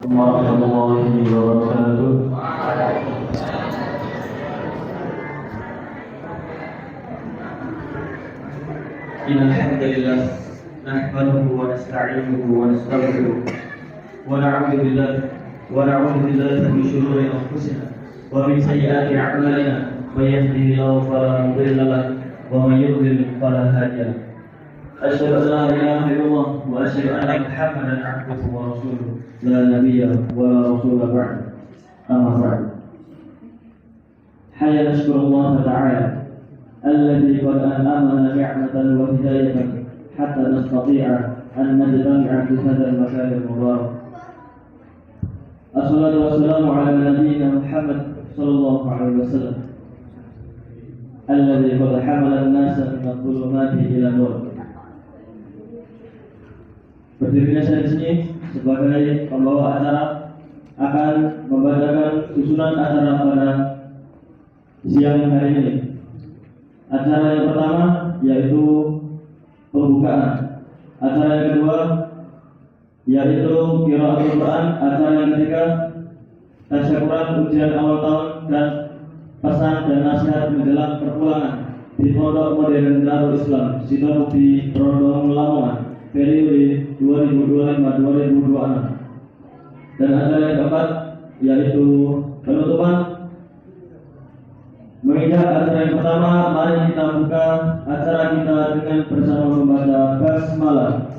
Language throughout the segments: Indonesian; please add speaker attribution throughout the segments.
Speaker 1: warahmatullahi wabarakatuh. Innal hamdalillah nahmaduhu wa nasta'inuhu wa nastaghfiruh wa na'udzu billahi min shururi anfusina wa min sayyiati a'malina may yahdihillahu fala mudilla lahu wa may yudlil fala hadiya lahu. Asyhadu an la ilaha illallah wa asyhadu anna Muhammadan 'abduhu wa rasuluh la nabiyya wa la rasula ba'd. Amma ba'd. Hayya nashkurullah ta'ala الذي قد أنعمنا نعمة وهداية حتى نستطيع أن نجتمع في هذا المكان المبارك. الصلاة والسلام على نبينا محمد صلى الله عليه وسلم الذي قد حمل الناس من الظلمات إلى النور. Berdirinya saya di sini sebagai pembawa acara akan membacakan susunan acara pada siang hari ini. Acara yang pertama yaitu pembukaan. Acara yang kedua yaitu qiraatul Quran. Acara yang ketiga tasyakuran ujian awal tahun dan pesan dan nasihat menjelang perpulangan di Pondok Modern Darul Islam Sidomukti Rondong Lamongan periode 2025-2026. Dan acara yang keempat yaitu penutupan. Menginjak acara yang pertama, mari kita buka acara kita dengan bersama membaca basmalah.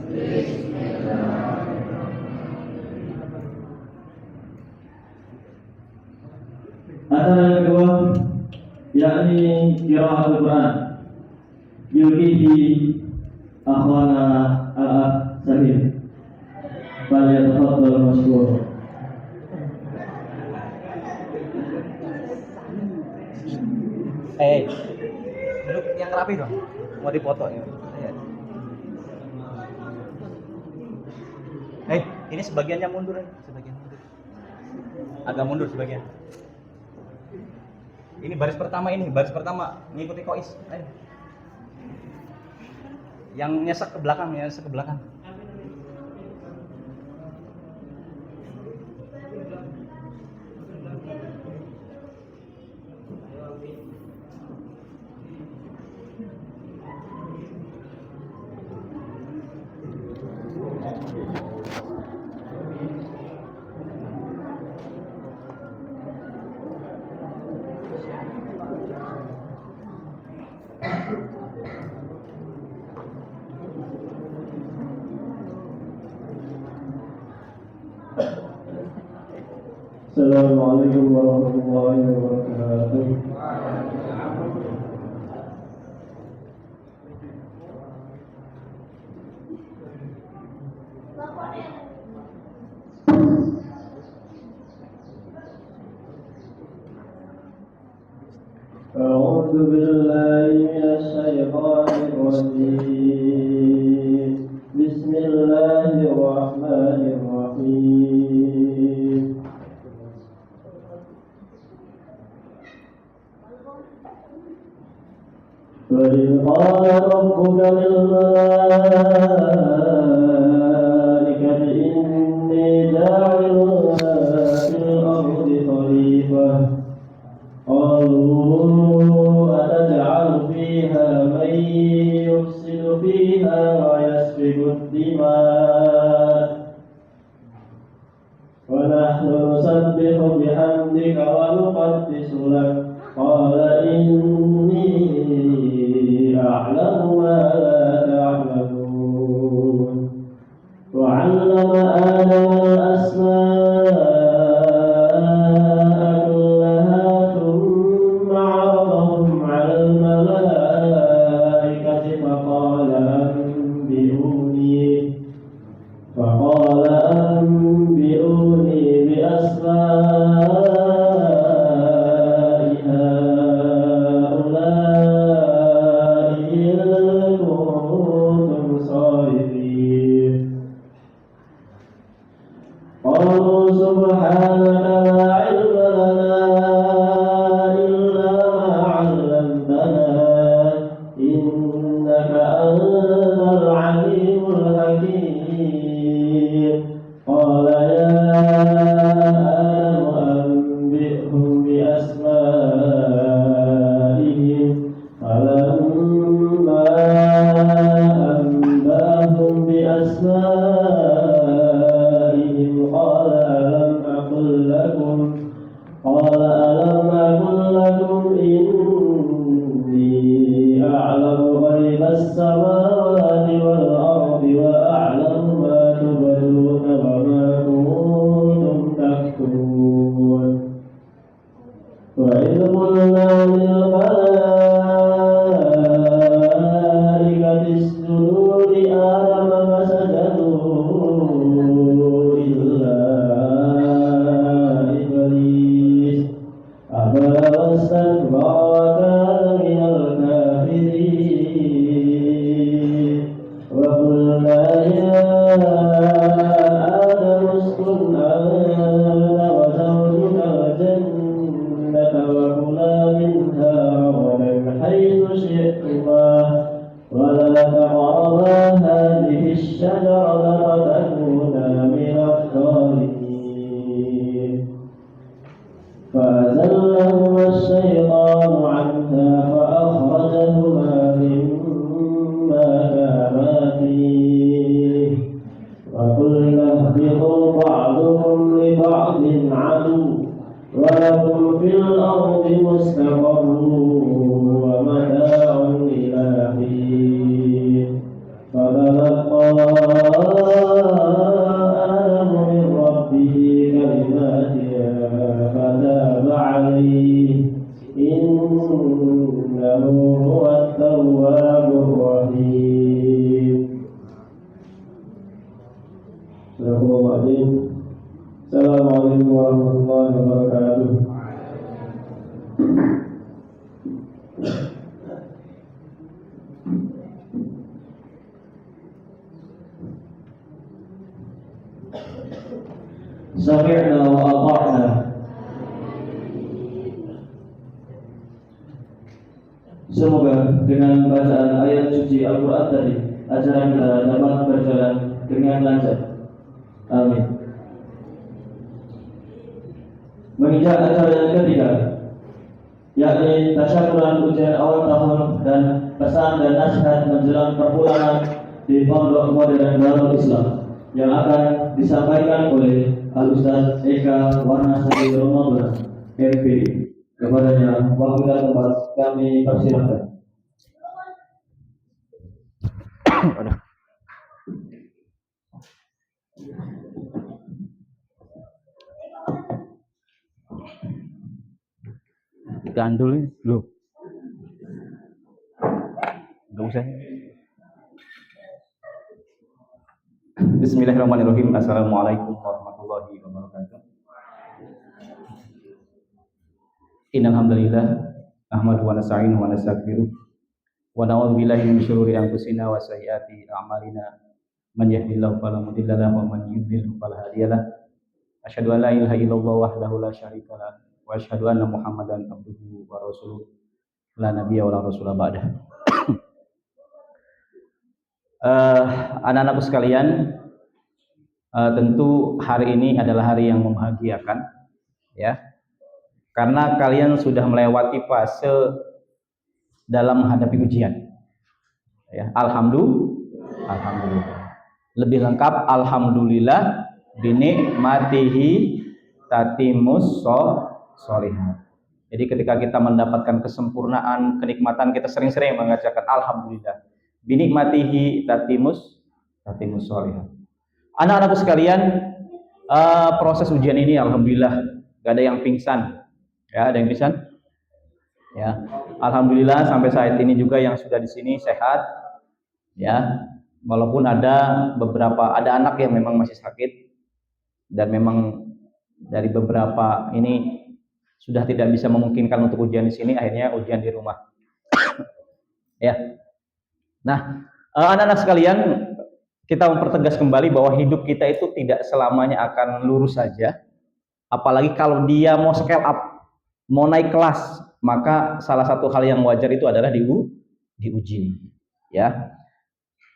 Speaker 1: Acara yang kedua yakni qiraatul Quran. Yulqihi akhwana al-akh Sabir. Falyatafaddal mashkur.
Speaker 2: Duduk yang rapi dong. Mau dipoto ya. Ini sebagiannya mundur ya. Sebagian mundur. Agak mundur sebagian. Ini baris pertama ngikuti kois. Ayo. Yang nyesek ke belakang.
Speaker 1: Assalamualaikum warahmatullahi wabarakatuh. A'udzu billahi minasyaitonir rajim. Bismillahirrahmanirrahim. وإذ قال ربك للملائكة إني جاعل في الأرض خليفة قالوا أتجعل فيها من يفسد فيها ويسفك الدماء ونحن نسبح بحمدك ونقدس لك قال إني أعلم ما لا تعلمون وعلم آدم الأسماء كلها ثم عرضهم على الملائكة فقال أنبئوني بأسماء قال يا وقلنا للملائكة اسجدوا لآدم فسجدوا إلا إبليس أبى واستكبر وكان من الكافرين وقلنا يا آدم اسكن أنت وزوجك الجنة وكلا منها رغدا حيث شئتما ولا تقربا هذه الشجرة فتكونا من الظالمين فأزلهما الشيطان عنها فأخرجهما مما كانا فيه وقلنا اهبطوا بعضكم لبعض عدو ولكم في الأرض مستقر ومتاع إلى حين فتلقى آدم من ربه كلمات فتاب عليه إنه هو التواب الرحيم. Assalamualaikum warahmatullahi wabarakatuh. Sami'na wa ata'na. Semoga dengan bacaan ayat suci Al-Quran tadi acara kita dapat berjalan dengan lancar. Amin. Menginjak acara yang ketiga, yakni tasyakuran ujian awal tahun dan pesan dan nasihat menjelang perpulangan di Pondok Modern Darul Islam yang akan disampaikan oleh Al-Ustaz Eka Warnasari Ramadan MPD. Kepadanya waktu dan tempat kami persilahkan.
Speaker 2: Gandul lu. Enggak usah. Bismillahirrahmanirrahim. Assalamualaikum warahmatullahi wabarakatuh. Innal hamdalillah nahmaduhu wa nasta'inuhu wa nastaghfiruh wa na'udzu billahi min syururi anfusina wa sayyiati a'malina. Man yahdihillahu fala mudilla lahu wa man yudlil fala hadiya lahu. Asyhadu an la ilaha illallah wahdahu la syarika lahu wa asyhadu anna Muhammadan abduhu wa rasuluh la nabiyya wa la rasula ba'dah. Anak-anakku sekalian, tentu hari ini adalah hari yang membahagiakan, ya, karena kalian sudah melewati fase dalam menghadapi ujian, ya. Alhamdulillah. Lebih lengkap, alhamdulillah binikmatihi tatimus sholihat. Jadi ketika kita mendapatkan kesempurnaan, kenikmatan, kita sering-sering mengajarkan alhamdulillah binikmatihi tatimus sholihat. Anak-anakku sekalian, proses ujian ini alhamdulillah gak ada yang pingsan. Ya, ada yang pingsan? Ya. Alhamdulillah sampai saat ini juga yang sudah di sini sehat. Ya. Walaupun ada anak yang memang masih sakit dan memang dari beberapa ini sudah tidak bisa memungkinkan untuk ujian di sini, akhirnya ujian di rumah. Ya. Nah, anak-anak sekalian, kita mempertegas kembali bahwa hidup kita itu tidak selamanya akan lurus saja. Apalagi kalau dia mau scale up, mau naik kelas, maka salah satu hal yang wajar itu adalah diuji, ya.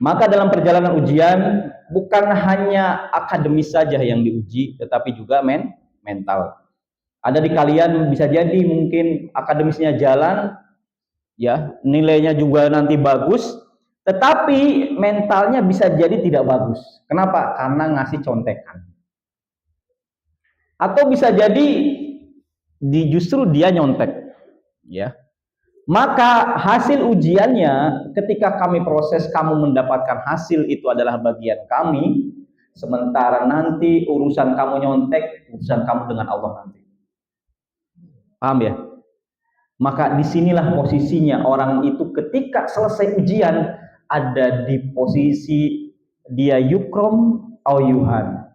Speaker 2: Maka dalam perjalanan ujian bukan hanya akademis saja yang diuji, tetapi juga mental. Ada di kalian bisa jadi mungkin akademisnya jalan, ya, nilainya juga nanti bagus, tetapi mentalnya bisa jadi tidak bagus. Kenapa? Karena ngasih contekan. Atau bisa jadi justru dia nyontek, ya. Maka hasil ujiannya ketika kami proses, kamu mendapatkan hasil itu adalah bagian kami, sementara nanti urusan kamu nyontek, urusan kamu dengan Allah nanti. Paham ya? Maka disinilah posisinya orang itu ketika selesai ujian ada di posisi dia yukrom au yuhan,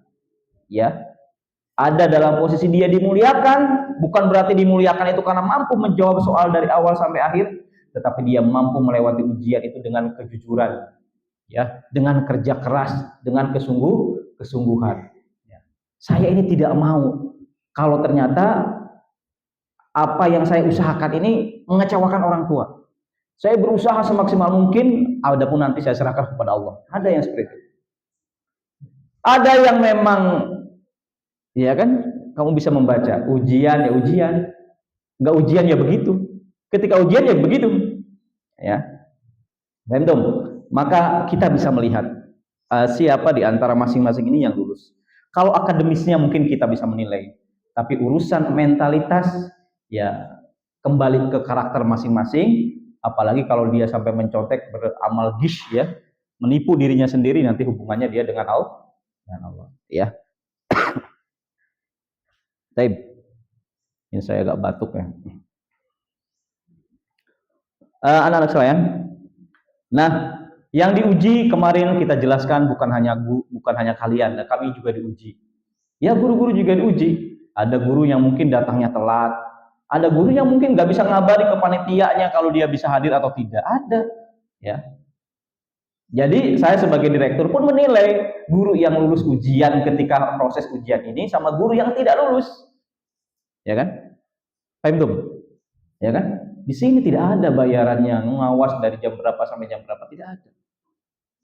Speaker 2: ya, ada dalam posisi dia dimuliakan. Bukan berarti dimuliakan itu karena mampu menjawab soal dari awal sampai akhir, tetapi dia mampu melewati ujian itu dengan kejujuran, ya, dengan kerja keras, dengan kesungguhan. Ya. Saya ini tidak mau kalau ternyata apa yang saya usahakan ini mengecewakan orang tua. Saya berusaha semaksimal mungkin, adapun nanti saya serahkan kepada Allah. Ada yang seperti itu. Ada yang memang, ya kan, kamu bisa membaca ujian ya ujian, nggak ujian ya begitu. Ketika ujian ya begitu, ya, random. Maka kita bisa melihat siapa di antara masing-masing ini yang lulus. Kalau akademisnya mungkin kita bisa menilai, tapi urusan mentalitas ya kembali ke karakter masing-masing. Apalagi kalau dia sampai mencontek, beramal gish, ya, menipu dirinya sendiri, nanti hubungannya dia dengan Allah, ya. Taib. Ini saya agak batuk ya. Anak-anak sekalian, nah, yang diuji kemarin kita jelaskan bukan hanya kalian, kami juga diuji. Ya, guru-guru juga diuji. Ada guru yang mungkin datangnya telat, ada guru yang mungkin nggak bisa ngabari ke panitianya kalau dia bisa hadir atau tidak. Ada, ya. Jadi saya sebagai direktur pun menilai guru yang lulus ujian ketika proses ujian ini sama guru yang tidak lulus, ya kan? Paham tuh? Ya kan? Di sini tidak ada bayarannya, ngawas dari jam berapa sampai jam berapa, tidak ada.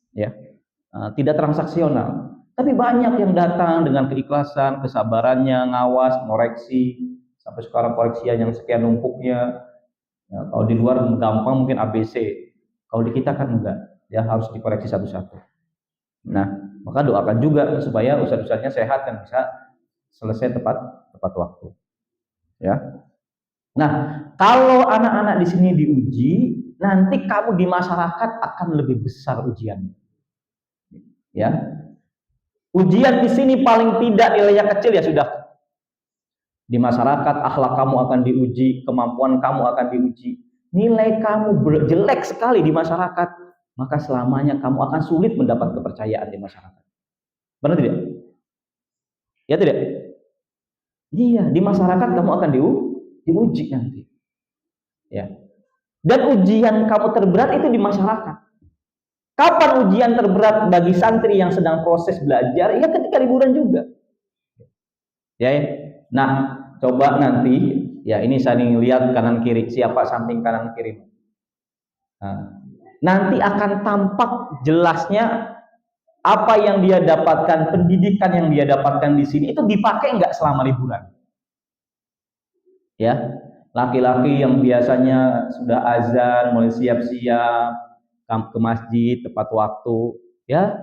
Speaker 2: Ya, tidak transaksional. Tapi banyak yang datang dengan keikhlasan, kesabarannya, ngawas, koreksi. Sampai sekarang koreksinya yang sekian numpuknya. Ya, kalau di luar gampang mungkin ABC. Kalau di kita kan enggak, ya harus dikoreksi satu-satu. Nah, maka doakan juga supaya ustadz-ustadznya sehat dan bisa selesai tepat waktu. Ya. Nah, kalau anak-anak di sini diuji, nanti kamu di masyarakat akan lebih besar ujiannya. Ya. Ujian di sini paling tidak nilainya kecil ya sudah. Di masyarakat akhlak kamu akan diuji, kemampuan kamu akan diuji. Nilai kamu jelek sekali di masyarakat, maka selamanya kamu akan sulit mendapat kepercayaan di masyarakat. Benar tidak? Ya tidak? Iya, di masyarakat kamu akan diuji nanti. Ya. Dan ujian kamu terberat itu di masyarakat. Kapan ujian terberat bagi santri yang sedang proses belajar? Ya ketika liburan juga. Ya. Nah, coba nanti, ya ini saling lihat kanan kiri, siapa samping kanan kiri. Nah, nanti akan tampak jelasnya apa yang dia dapatkan, pendidikan yang dia dapatkan di sini itu dipakai nggak selama liburan. Ya, laki-laki yang biasanya sudah azan, mulai siap-siap ke masjid tepat waktu, ya,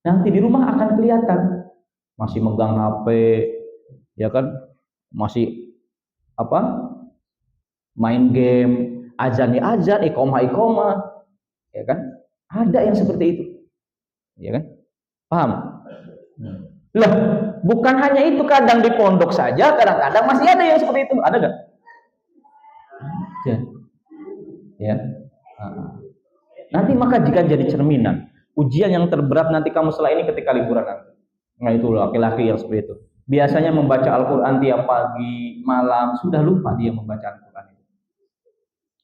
Speaker 2: nanti di rumah akan kelihatan masih megang HP, ya kan, masih main game, azan ya azan, iqomah, ya kan, ada yang seperti itu, ya kan, paham? Lah, bukan hanya itu, kadang di pondok saja, kadang-kadang masih ada yang seperti itu, ada nggak? Ya. Nanti maka jika jadi cerminan, ujian yang terberat nanti kamu setelah ini ketika liburan nanti. Nah itu laki-laki yang seperti itu. Biasanya membaca Al-Quran tiap pagi, malam, sudah lupa dia membaca Al-Quran itu.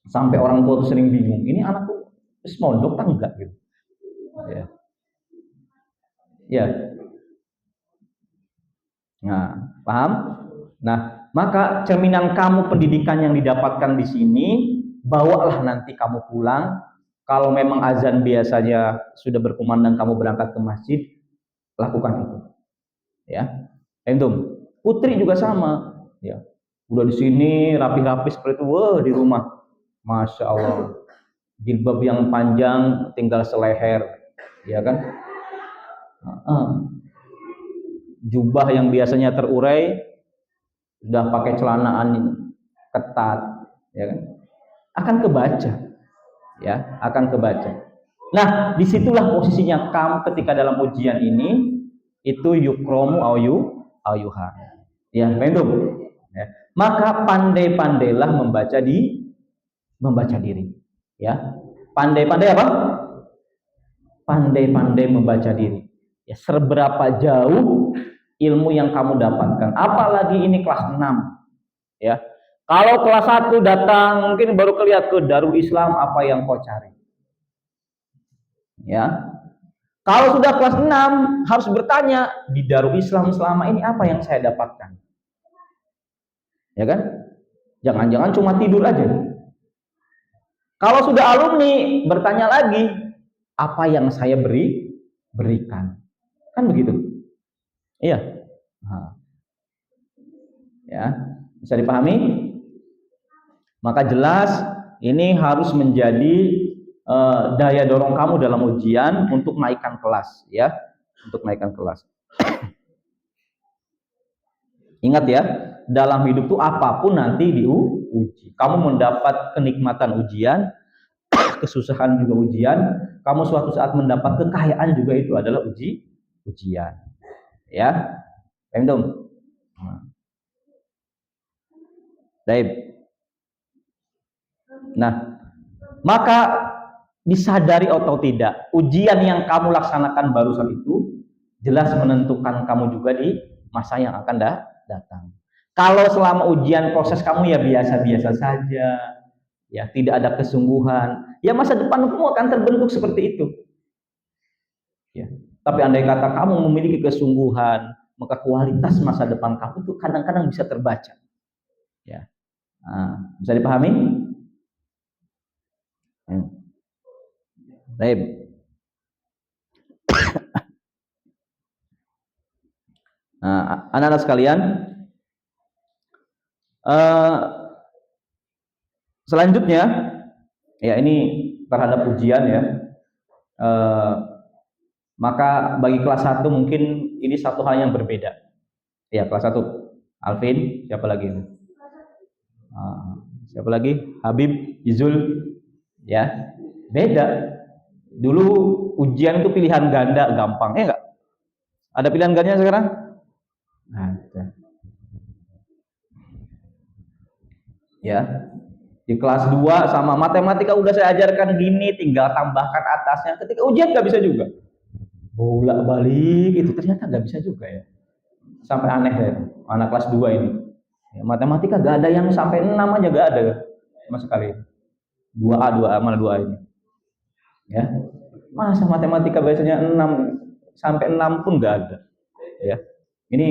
Speaker 2: Sampai orang tua itu sering bingung, ini anakku mondok tak enggak gitu. Ya. Ya. Nah, paham? Nah, maka cerminan kamu pendidikan yang didapatkan di sini, bawalah nanti kamu pulang. Kalau memang azan biasanya sudah berkumandang kamu berangkat ke masjid, lakukan itu. Ya. Entum, putri juga sama, ya. Udah di sini rapi-rapi seperti itu, wah di rumah, masya Allah, jilbab yang panjang tinggal seleher, ya kan? Jubah yang biasanya terurai sudah pakai celanaan ketat, ya kan? Akan kebaca, ya, akan kebaca. Nah, disitulah posisinya kamu ketika dalam ujian ini, itu yukromu au yuhan. Ya, paham? Ya. Maka pandai-pandailah membaca diri. Ya, pandai-pandai apa? Pandai-pandai membaca diri. Ya, seberapa jauh ilmu yang kamu dapatkan. Apalagi ini kelas 6. Ya. Kalau kelas 1 datang mungkin baru kelihatan ke Darul Islam apa yang kau cari. Ya. Kalau sudah kelas 6 harus bertanya di Darul Islam selama ini apa yang saya dapatkan. Ya kan? Jangan-jangan cuma tidur aja. Kalau sudah alumni bertanya lagi apa yang saya berikan. Kan begitu? Iya. Nah. Ya, bisa dipahami? Maka jelas ini harus menjadi daya dorong kamu dalam ujian untuk naikkan kelas, ya, untuk naikkan kelas. Ingat ya, dalam hidup itu apapun nanti diuji. Kamu mendapat kenikmatan ujian, kesusahan juga ujian. Kamu suatu saat mendapat kekayaan juga itu adalah ujian. Ya, paham? Baik. Nah, maka disadari atau tidak, ujian yang kamu laksanakan barusan itu jelas menentukan kamu juga di masa yang akan datang. Kalau selama ujian proses kamu ya biasa-biasa saja, ya tidak ada kesungguhan, ya masa depan kamu akan terbentuk seperti itu. Ya. Tapi andai kata kamu memiliki kesungguhan, maka kualitas masa depan kamu itu kadang-kadang bisa terbaca. Ya. Nah, bisa dipahami? Baik. Nah, anak-anak sekalian, selanjutnya, ya ini terhadap ujian ya. Maka bagi kelas 1 mungkin ini satu hal yang berbeda. Ya, kelas 1. Alvin, siapa lagi? Siapa lagi? Habib, Izul. Ya, beda. Dulu ujian itu pilihan ganda gampang, enggak? Ada pilihan gandanya sekarang? Ada. Ya. Di kelas 2 sama matematika udah saya ajarkan gini, tinggal tambahkan atasnya. Ketika ujian nggak bisa juga. Bolak-balik itu ternyata nggak bisa juga ya. Sampai aneh ya, anak kelas 2 ini. Ya, matematika gak ada yang sampai 6 aja gak ada sama sekali. 2A, 2A, mana 2A ini. Ya. Masa matematika biasanya 6 sampai 6 pun gak ada. Ya. Ini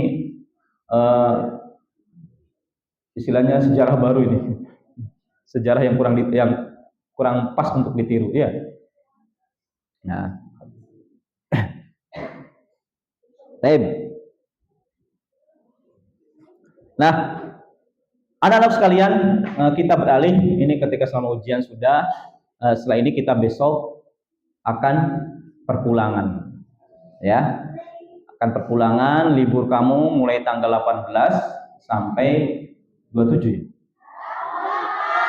Speaker 2: istilahnya sejarah baru ini. Sejarah yang kurang pas untuk ditiru, ya. Nah. Baik. Nah, anak-anak sekalian, kita beralih ini ketika selama ujian sudah, setelah ini kita besok akan perpulangan. Ya. Akan perpulangan, libur kamu mulai tanggal 18 sampai 27.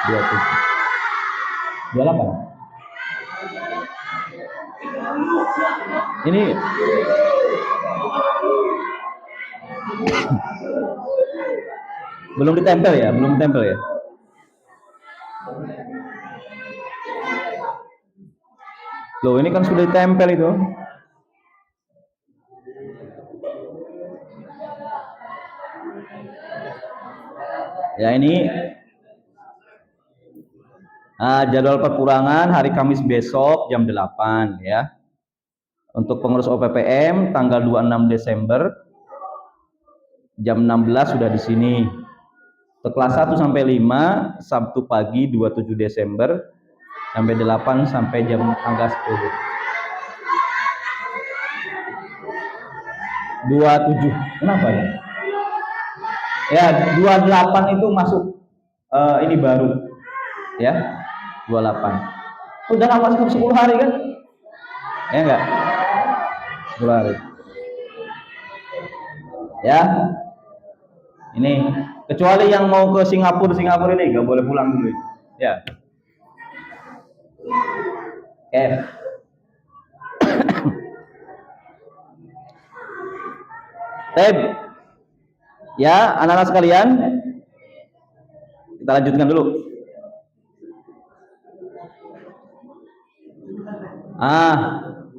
Speaker 2: 28. Ini belum ditempel ya, Loh, ini kan sudah ditempel itu. Ya, ini jadwal perpulangan hari Kamis besok jam 8 ya. Untuk pengurus OPPM tanggal 26 Desember jam 16 sudah di sini. Untuk kelas 1 sampai 5 Sabtu pagi 27 Desember sampai 8 sampai jam tanggal 10. 27. Kenapa ya? Ya, 28 itu masuk ini baru. Ya. 28. Udah lama 10 hari kan? Ya enggak? 10 hari. Ya. Ini kecuali yang mau ke Singapura ini nggak boleh pulang dulu. Ya. Oke. Ya, anak-anak sekalian, Kita lanjutkan dulu.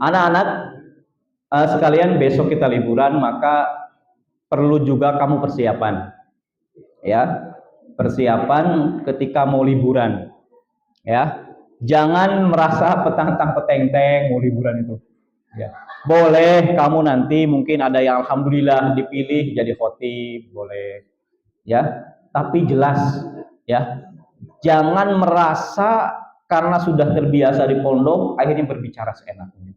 Speaker 2: Anak-anak sekalian, besok kita liburan, maka perlu juga kamu persiapan, ya, persiapan ketika mau liburan, ya. Jangan merasa petang-petang-peteng mau liburan itu, ya. Boleh kamu nanti mungkin ada yang alhamdulillah dipilih jadi khotib, boleh, ya. Tapi jelas, ya, jangan merasa karena sudah terbiasa di pondok akhirnya berbicara seenaknya.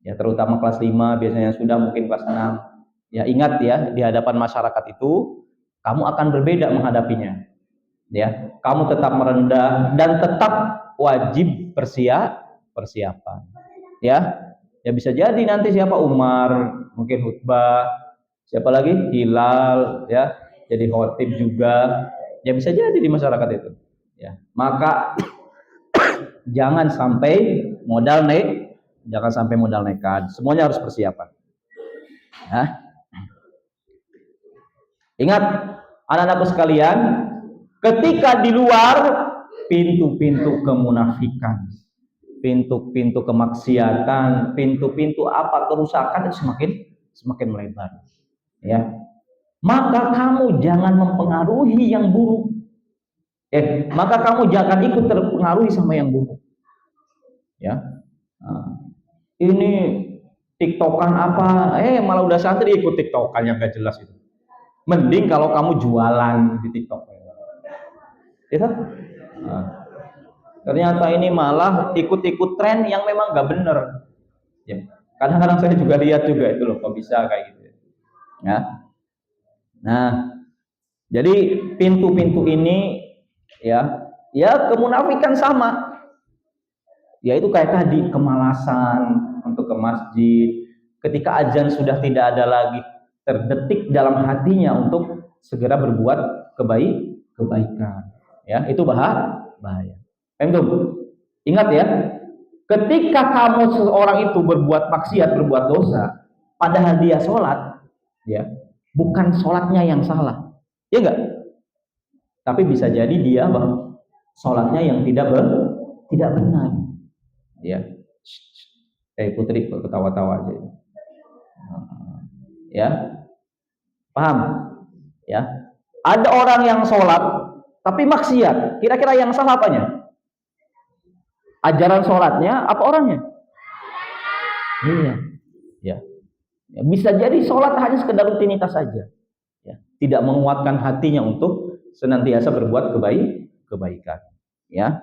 Speaker 2: Ya, terutama kelas 5 biasanya sudah, mungkin kelas 6. Ya, ingat ya, di hadapan masyarakat itu kamu akan berbeda menghadapinya. Ya, kamu tetap merendah dan tetap wajib persiapan. Ya. Ya, bisa jadi nanti siapa Umar, mungkin khutbah, siapa lagi Hilal, ya, jadi khotib juga. Ya, bisa jadi di masyarakat itu. Ya, maka jangan sampai modal nekat. Semuanya harus persiapan. Ya. Ingat, anak-anakku sekalian, ketika di luar, pintu-pintu kemunafikan, pintu-pintu kemaksiatan, pintu-pintu apa kerusakan itu semakin melebar. Ya. Maka kamu jangan mempengaruhi yang buruk. Maka kamu jangan ikut terpengaruhi sama yang buruk. Ya. Nah, ini TikTokan apa? Malah udah santri ikut TikTokan yang gak jelas itu. Mending kalau kamu jualan di TikTok. Ya, nah, ternyata ini malah ikut-ikut tren yang memang gak bener. Ya. Kadang-kadang saya juga lihat juga itu loh, kok bisa kayak gitu. Ya. Nah, jadi pintu-pintu ini ya kemunafikan sama. Yaitu kayak tadi, kemalasan untuk ke masjid. Ketika azan sudah tidak ada lagi terdetik dalam hatinya untuk segera berbuat kebaikan. Ya, itu bahaya. Ingat ya, ketika kamu seorang itu berbuat maksiat, berbuat dosa, padahal dia sholat, ya, bukan sholatnya yang salah, ya enggak? Tapi bisa jadi dia sholatnya yang tidak benar. Ya, Putri ketawa-tawa aja. Ya, paham? Ya, ada orang yang sholat tapi maksiat. Kira-kira yang salah apanya? Ajaran sholatnya apa orangnya? Iya. Ya. Ya, bisa jadi sholat hanya sekedar rutinitas saja. Ya, tidak menguatkan hatinya untuk senantiasa berbuat kebaikan. Ya,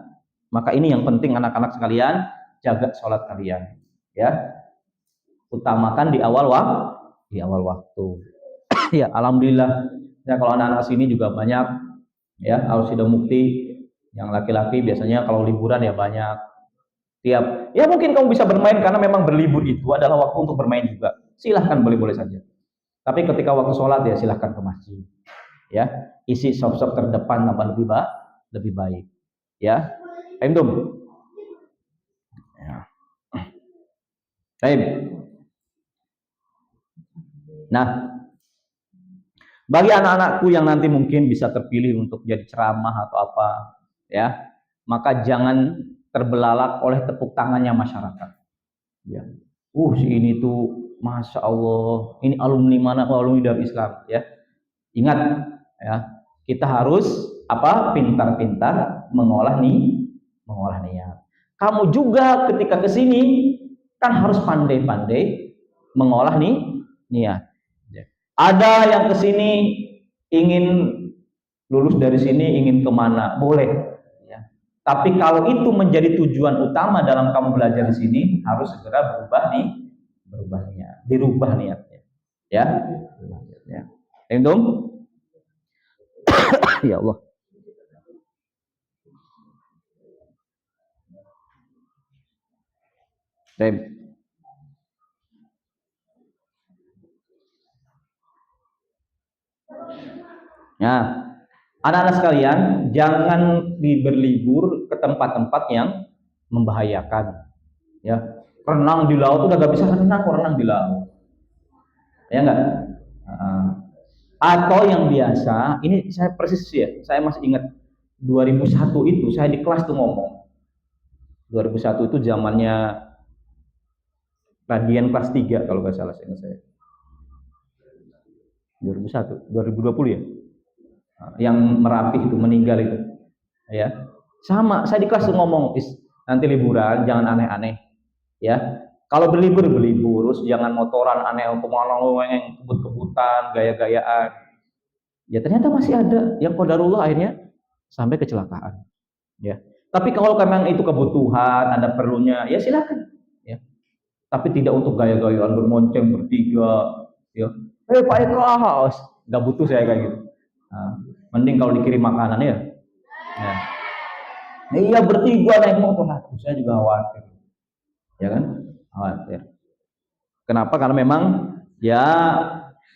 Speaker 2: maka ini yang penting anak-anak sekalian, jaga sholat kalian. Ya, utamakan di awal waktu. Ya, alhamdulillah. Ya, kalau anak-anak sini juga banyak. Ya, harus sudah mukti. Yang laki-laki biasanya kalau liburan ya banyak. Ya mungkin kamu bisa bermain karena memang berlibur itu adalah waktu untuk bermain juga. Silahkan, boleh-boleh saja. Tapi ketika waktu sholat ya silahkan ke masjid. Ya, isi sop-sop terdepan tambah lebih baik. Ya, paham? Ya. Baik. Nah, bagi anak-anakku yang nanti mungkin bisa terpilih untuk jadi ceramah atau apa, ya, maka jangan terbelalak oleh tepuk tangannya masyarakat. Ya, si ini tuh, masya Allah, ini alumni mana? Alumni dari Islam. Ya, ingat, ya, kita harus pintar-pintar mengolah niat. Kamu juga ketika kesini kan harus pandai-pandai mengolah niat. Ada yang kesini ingin lulus dari sini, ingin kemana, boleh. Ya. Tapi kalau itu menjadi tujuan utama dalam kamu belajar di sini, harus segera dirubah niatnya. Ya, ya. Ya Allah. Baik. Nah, anak-anak sekalian, jangan berlibur ke tempat-tempat yang membahayakan. Ya, renang di laut udah gak bisa renang di laut. Ya enggak? Atau yang biasa, ini saya persis ya, saya masih ingat 2001 itu saya di kelas tuh ngomong. 2001 itu zamannya Radian kelas 3 kalau nggak salah saya. 2001, 2020 ya. Yang Merapi itu meninggal itu. Ya. Sama, saya di kelas tuh ngomong, nanti liburan jangan aneh-aneh. Ya. Kalau berlibur, terus jangan motoran aneh kemana yang kebut-kebutan, gaya-gayaan. Ya ternyata masih ada yang qadarullah akhirnya sampai kecelakaan. Ya. Tapi kalau memang itu kebutuhan, ada perlunya, ya silakan. Ya. Tapi tidak untuk gaya-gayaan bermonceng bertiga. Ya. Pak Eka, nggak butuh saya kayak gitu. Nah, mending kalau dikirim makanan ya. Nah, iya bertiga naik motor, saya juga khawatir. Ya kan? Khawatir. Kenapa? Karena memang ya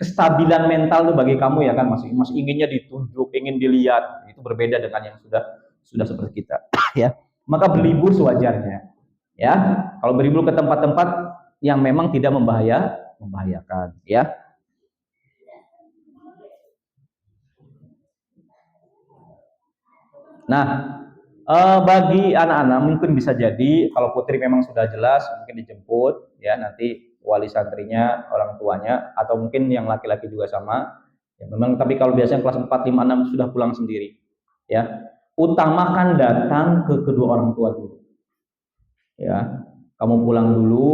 Speaker 2: kestabilan mental tuh bagi kamu ya kan masih inginnya ditunjuk, ingin dilihat, itu berbeda dengan yang sudah seperti kita. Ya. Maka berlibur sewajarnya. Ya. Kalau berlibur ke tempat-tempat yang memang tidak membahayakan, ya. Nah, bagi anak-anak mungkin bisa jadi kalau putri memang sudah jelas mungkin dijemput ya nanti wali santrinya, orang tuanya atau mungkin yang laki-laki juga sama. Ya, memang tapi kalau biasanya kelas 4, 5, 6 sudah pulang sendiri. Ya. Utamakan datang ke kedua orang tua dulu. Ya. Kamu pulang dulu.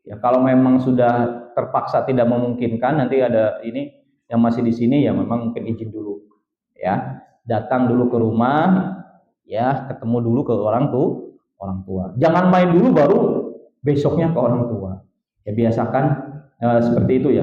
Speaker 2: Ya, kalau memang sudah terpaksa tidak memungkinkan nanti ada ini yang masih di sini ya memang mungkin izin dulu. Ya. Datang dulu ke rumah, ya ketemu dulu ke orang tua. Jangan main dulu baru besoknya ke orang tua. Ya biasakan seperti itu ya.